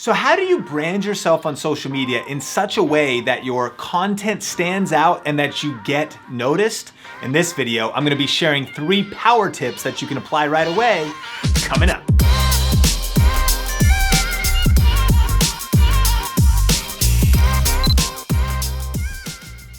So how do you brand yourself on social media in such a way that your content stands out and that you get noticed? In this video, I'm gonna be sharing 3 power tips that you can apply right away, coming up.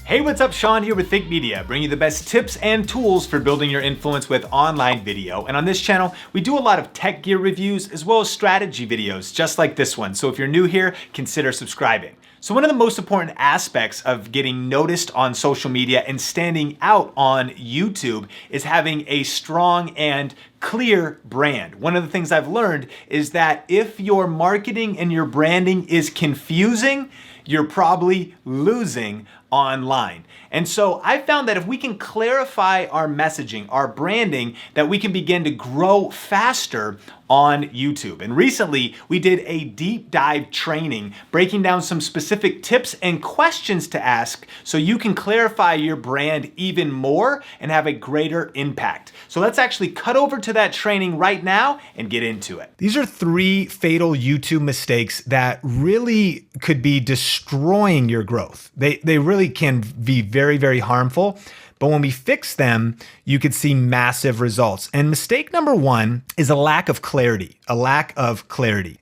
Hey, what's up? Sean here with Think Media, bringing you the best tips and tools for building your influence with online video. And on this channel, we do a lot of tech gear reviews as well as strategy videos, just like this one. So if you're new here, consider subscribing. So one of the most important aspects of getting noticed on social media and standing out on YouTube is having a strong and clear brand. One of the things I've learned is that if your marketing and your branding is confusing, you're probably losing online. And so I found that if we can clarify our messaging, our branding, that we can begin to grow faster on YouTube. And recently we did a deep dive training breaking down some specific tips and questions to ask so you can clarify your brand even more and have a greater impact. So let's actually cut over to that training right now and get into it. These are 3 fatal YouTube mistakes that really could be destroying your growth. They really can be very, very harmful. But when we fix them, you could see massive results. And mistake number 1 is a lack of clarity,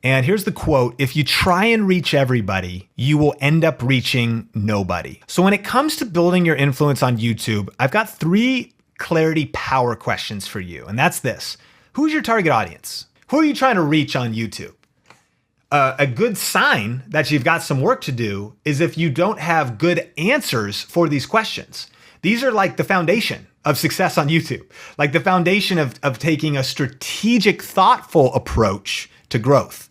And here's the quote: if you try and reach everybody, you will end up reaching nobody. So when it comes to building your influence on YouTube, I've got 3 clarity power questions for you. And that's this: who's your target audience? Who are you trying to reach on YouTube? A good sign that you've got some work to do is if you don't have good answers for these questions. These are like the foundation of success on YouTube, like the foundation of taking a strategic, thoughtful approach to growth.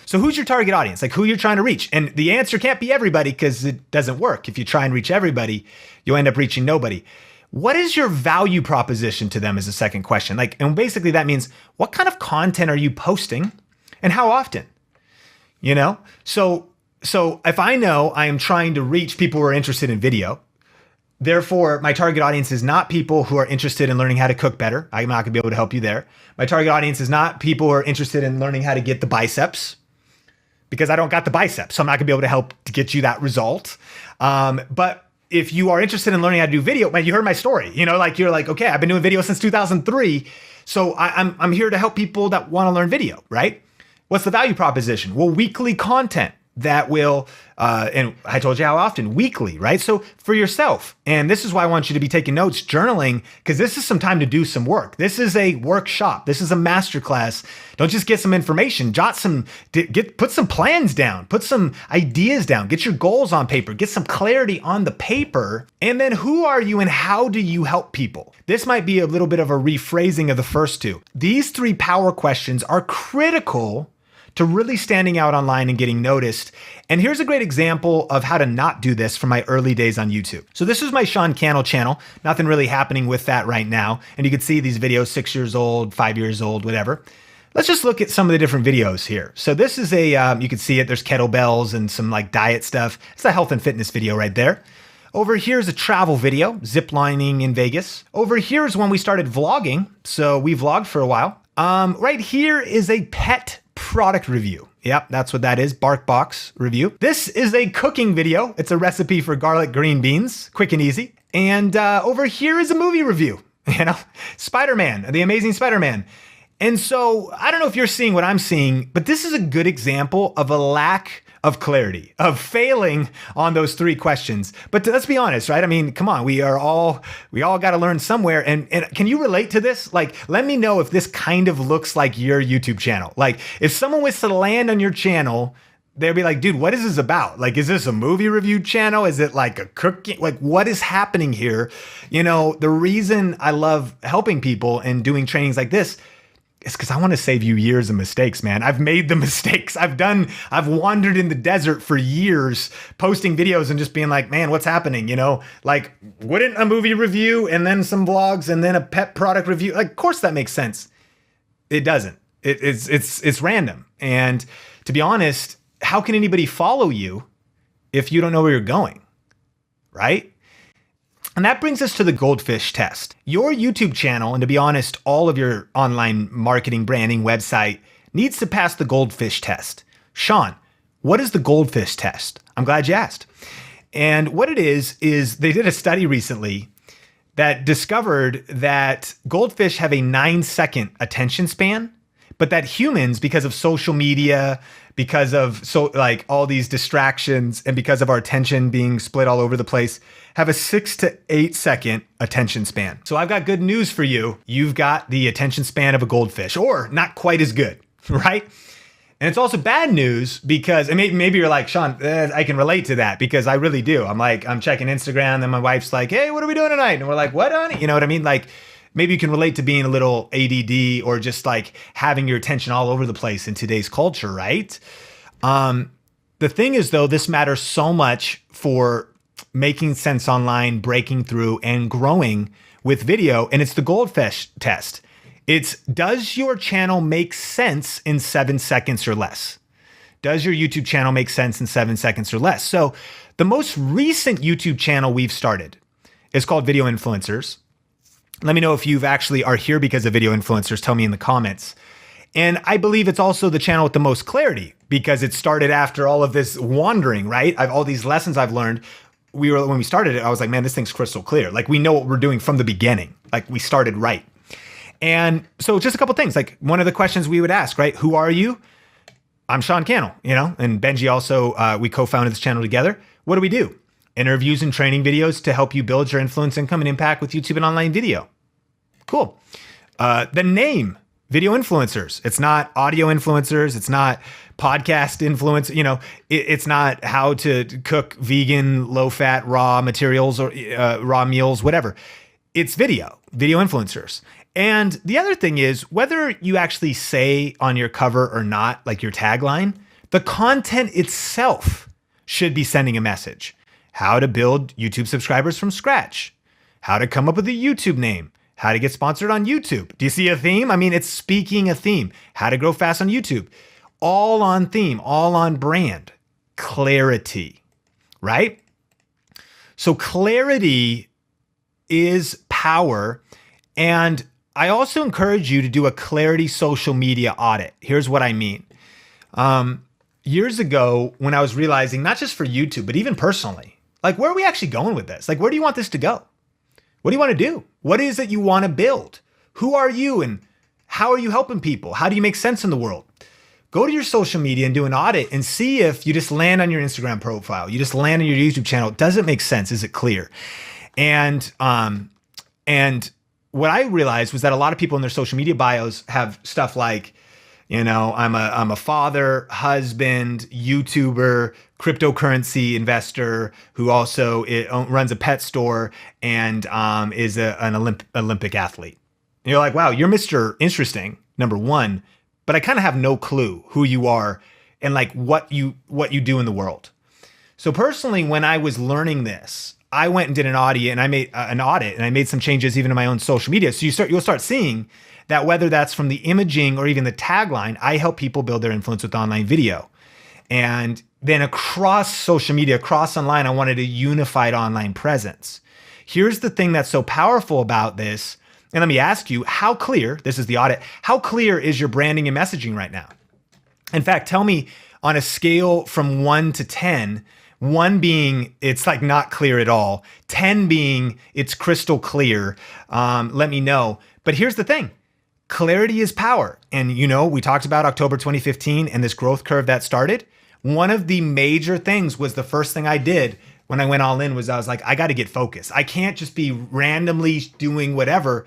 So who's your target audience? Like who you're trying to reach? And the answer can't be everybody because it doesn't work. If you try and reach everybody, you'll end up reaching nobody. What is your value proposition to them is the second question. And basically that means what kind of content are you posting and how often? You know, so if I know I am trying to reach people who are interested in video, therefore my target audience is not people who are interested in learning how to cook better. I'm not gonna be able to help you there. My target audience is not people who are interested in learning how to get the biceps, because I don't got the biceps. So I'm not gonna be able to help to get you that result. But if you are interested in learning how to do video, man, you heard my story. You know, like you're like, okay, I've been doing video since 2003. So I'm here to help people that wanna learn video, right? What's the value proposition? Well, weekly content that will, and I told you how often, weekly, right? So for yourself, and this is why I want you to be taking notes, journaling, because this is some time to do some work. This is a workshop. This is a masterclass. Don't just get some information, put some plans down, put some ideas down, get your goals on paper, get some clarity on the paper. And then who are you and how do you help people? This might be a little bit of a rephrasing of the first 2. These 3 power questions are critical to really standing out online and getting noticed. And here's a great example of how to not do this from my early days on YouTube. So this is my Sean Cannell channel. Nothing really happening with that right now. And you can see these videos 6 years old, 5 years old, whatever. Let's just look at some of the different videos here. So this is you can see it, there's kettlebells and some like diet stuff. It's a health and fitness video right there. Over here is a travel video, zip lining in Vegas. Over here is when we started vlogging. So we vlogged for a while. Right here is a pet product review. Yep, that's what that is, BarkBox review. This is a cooking video. It's a recipe for garlic green beans, quick and easy. And over here is a movie review, you know, Spider-Man, The Amazing Spider-Man. And so I don't know if you're seeing what I'm seeing, but this is a good example of a lack of clarity, of failing on those 3 questions. But let's be honest, right? I mean, come on, we all got to learn somewhere. And can you relate to this? Like, let me know if this kind of looks like your YouTube channel. Like if someone was to land on your channel, they'd be like, dude, what is this about? Like, is this a movie review channel? Is it like a cooking? Like, what is happening here? You know, the reason I love helping people and doing trainings like this it's because I want to save you years of mistakes, man. I've made the mistakes. I've wandered in the desert for years posting videos and just being like, man, what's happening? You know, like wouldn't a movie review and then some vlogs and then a pet product review? Like, of course that makes sense. It doesn't. It's random. And to be honest, how can anybody follow you if you don't know where you're going? Right? And that brings us to the Goldfish Test. Your YouTube channel, and to be honest, all of your online marketing, branding, website needs to pass the Goldfish Test. Sean, What is the Goldfish Test? I'm glad you asked. And what it is they did a study recently that discovered that goldfish have a 9-second attention span, but that humans, because of social media, because of all these distractions, and because of our attention being split all over the place, have a 6 to 8 second attention span. So I've got good news for you. You've got the attention span of a goldfish, or not quite as good, right? And it's also bad news because, and maybe you're like, Sean, I can relate to that because I really do. I'm checking Instagram, then my wife's like, hey, what are we doing tonight? And we're like, what, honey? You know what I mean? Like, maybe you can relate to being a little ADD or just like having your attention all over the place in today's culture, right? The thing is, though, this matters so much for making sense online, breaking through, and growing with video. And it's the Goldfish Test. Does your channel make sense in 7 seconds or less? Does your YouTube channel make sense in 7 seconds or less? So the most recent YouTube channel we've started is called Video Influencers. Let me know if you've actually are here because of Video Influencers. Tell me in the comments. And I believe it's also the channel with the most clarity because it started after all of this wandering, right? All these lessons I've learned. When we started it, I was like, man, this thing's crystal clear. Like, we know what we're doing from the beginning. Like, we started right. And so just a couple things, like one of the questions we would ask, right? Who are you? I'm Sean Cannell, and Benji also, we co-founded this channel together. What do we do? Interviews and training videos to help you build your influence, income, and impact with YouTube and online video. Cool. The name, Video Influencers. It's not audio influencers. It's not podcast influence. It's not how to cook vegan, low-fat, raw materials or raw meals, whatever. It's video influencers. And the other thing is, whether you actually say on your cover or not, like your tagline, the content itself should be sending a message. How to build YouTube subscribers from scratch. How to come up with a YouTube name. How to get sponsored on YouTube. Do you see a theme? I mean, it's speaking a theme. How to grow fast on YouTube. All on theme, all on brand. Clarity, right? So clarity is power. And I also encourage you to do a clarity social media audit. Here's what I mean. Years ago, when I was realizing, not just for YouTube, but even personally, like, where are we actually going with this? Like, where do you want this to go? What do you want to do? What is it you want to build? Who are you and how are you helping people? How do you make sense in the world? Go to your social media and do an audit and see if you just land on your Instagram profile, you just land on your YouTube channel. Does it make sense? Is it clear? And what I realized was that a lot of people in their social media bios have stuff like, I'm a father, husband, YouTuber, cryptocurrency investor who also runs a pet store and is an Olympic athlete. And you're like, wow, you're Mr. Interesting, number one, but I kind of have no clue who you are and like what you do in the world. So personally, when I was learning this, I went and did an audit and I made some changes even in my own social media. So you'll start seeing that whether that's from the imaging or even the tagline, I help people build their influence with online video. And then across social media, across online, I wanted a unified online presence. Here's the thing that's so powerful about this. And let me ask you, how clear, this is the audit, how clear is your branding and messaging right now? In fact, tell me on a scale from 1 to 10, 1 being it's like not clear at all, 10 being it's crystal clear. Let me know. But here's the thing. Clarity is power. And we talked about October 2015 and this growth curve that started. One of the major things was the first thing I did when I went all in was I was like, I got to get focused. I can't just be randomly doing whatever.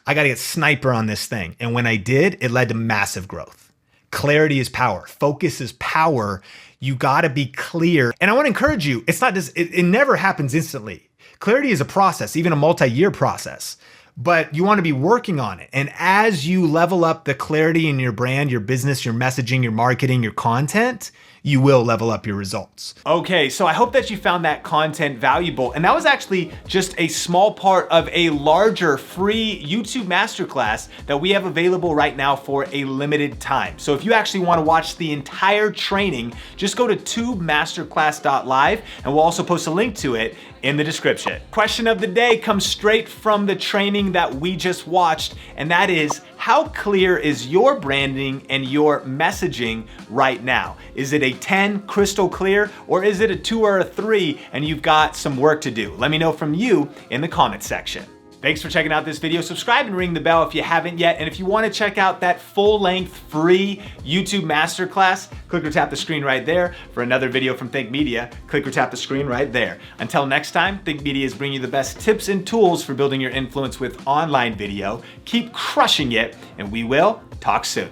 I got to get sniper on this thing. And when I did, it led to massive growth. Clarity is power. Focus is power. You got to be clear. And I want to encourage you. It's not just, it never happens instantly. Clarity is a process, even a multi-year process, but you want to be working on it. And as you level up the clarity in your brand, your business, your messaging, your marketing, your content, you will level up your results. Okay, so I hope that you found that content valuable. And that was actually just a small part of a larger free YouTube masterclass that we have available right now for a limited time. So if you actually want to watch the entire training, just go to tubemasterclass.live and we'll also post a link to it in the description. Question of the day comes straight from the training that we just watched, and that is, how clear is your branding and your messaging right now? Is it a 10 crystal clear, or is it a 2 or a 3 and you've got some work to do? Let me know from you in the comment section. Thanks for checking out this video. Subscribe and ring the bell if you haven't yet. And if you want to check out that full-length free YouTube masterclass, click or tap the screen right there. For another video from Think Media, click or tap the screen right there. Until next time, Think Media is bringing you the best tips and tools for building your influence with online video. Keep crushing it, and we will talk soon.